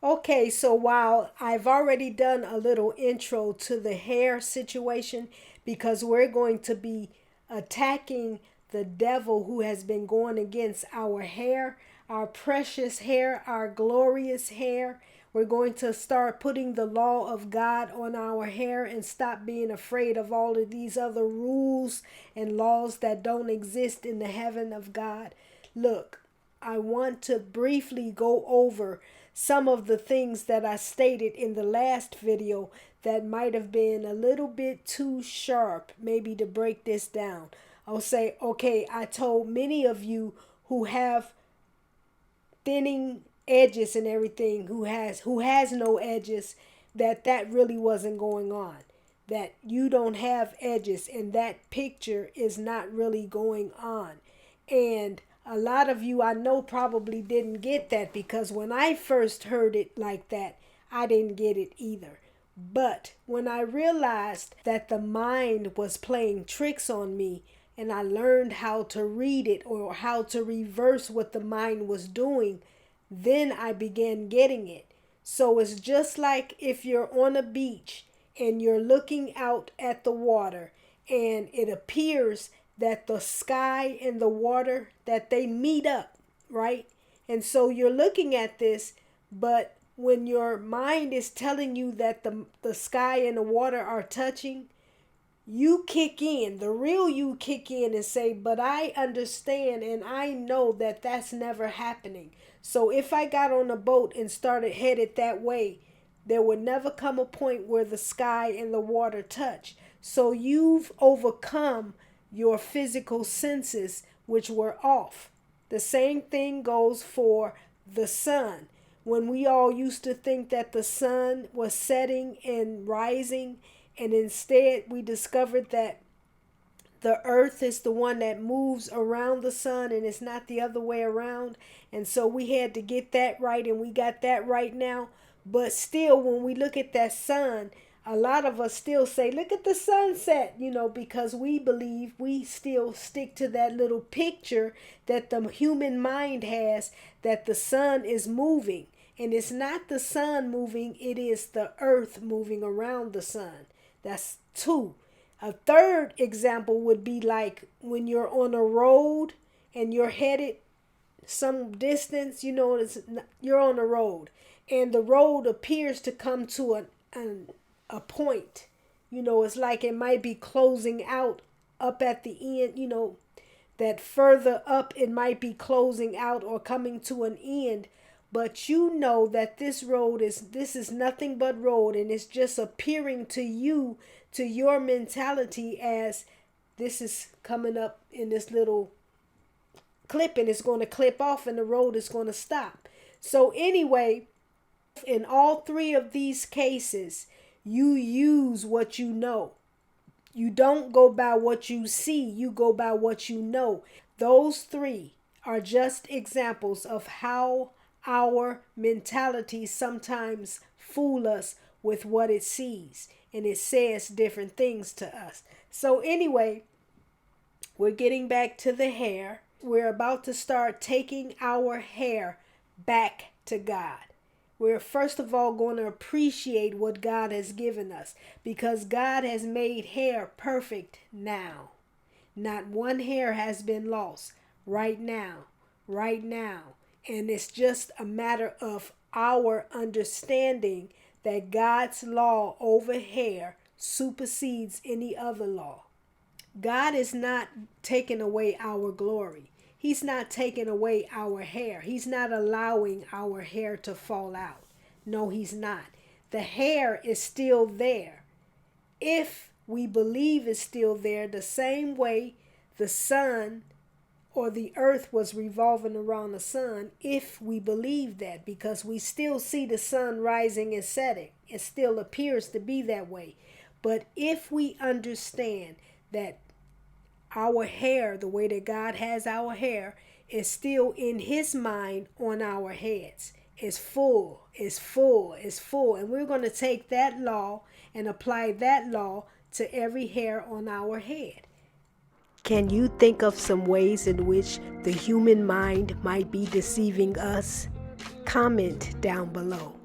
Okay, so while I've already done a little intro to the hair situation, because we're going to be attacking the devil who has been going against our hair, our precious hair, our glorious hair. We're going to start putting the law of God on our hair and stop being afraid of all of these other rules and laws that don't exist in the heaven of God. Look, I want to briefly go over some of the things that I stated in the last video that might have been a little bit too sharp, maybe to break this down. I'll say, okay, I told many of you who have thinning edges and everything, who has no edges, that really wasn't going on. That you don't have edges and that picture is not really going on. And a lot of you I know probably didn't get that, because when I first heard it like that, I didn't get it either. But when I realized that the mind was playing tricks on me, and I learned how to read it or how to reverse what the mind was doing, then I began getting it. So it's just like if you're on a beach and you're looking out at the water, and it appears that the sky and the water, that they meet up, right? And so you're looking at this, but when your mind is telling you that the sky and the water are touching, you kick in, the real you kick in and say, but I understand and I know that that's never happening. So if I got on a boat and started headed that way, there would never come a point where the sky and the water touch. So you've overcome your physical senses, which were off. The same thing goes for the sun. When we all used to think that the sun was setting and rising, and instead we discovered that the earth is the one that moves around the sun and it's not the other way around. And so we had to get that right, and we got that right now. But still, when we look at that sun, a lot of us still say, look at the sunset, because we believe, we still stick to that little picture that the human mind has, that the sun is moving. And it's not the sun moving, it is the earth moving around the sun. That's two. A third example would be like when you're on a road and you're headed some distance, you're on a road and the road appears to come to a point. It's like it might be closing out up at the end, that further up it might be closing out or coming to an end. But you know that this is nothing but road, and it's just appearing to you, to your mentality, as this is coming up in this little clip and it's going to clip off and the road is going to stop. So anyway, in all three of these cases, you use what you know. You don't go by what you see, you go by what you know. Those three are just examples of how our mentality sometimes fool us with what it sees, and it says different things to us. So anyway, we're getting back to the hair. We're about to start taking our hair back to God. We're first of all going to appreciate what God has given us, because God has made hair perfect now. Not one hair has been lost right now. And it's just a matter of our understanding that God's law over hair supersedes any other law. God is not taking away our glory. He's not taking away our hair. He's not allowing our hair to fall out. No, he's not. The hair is still there. If we believe it's still there, the same way the sun or the earth was revolving around the sun, if we believe that, because we still see the sun rising and setting. It still appears to be that way. But if we understand that our hair, the way that God has our hair, is still in his mind on our heads. It's full. And we're going to take that law and apply that law to every hair on our head. Can you think of some ways in which the human mind might be deceiving us? Comment down below.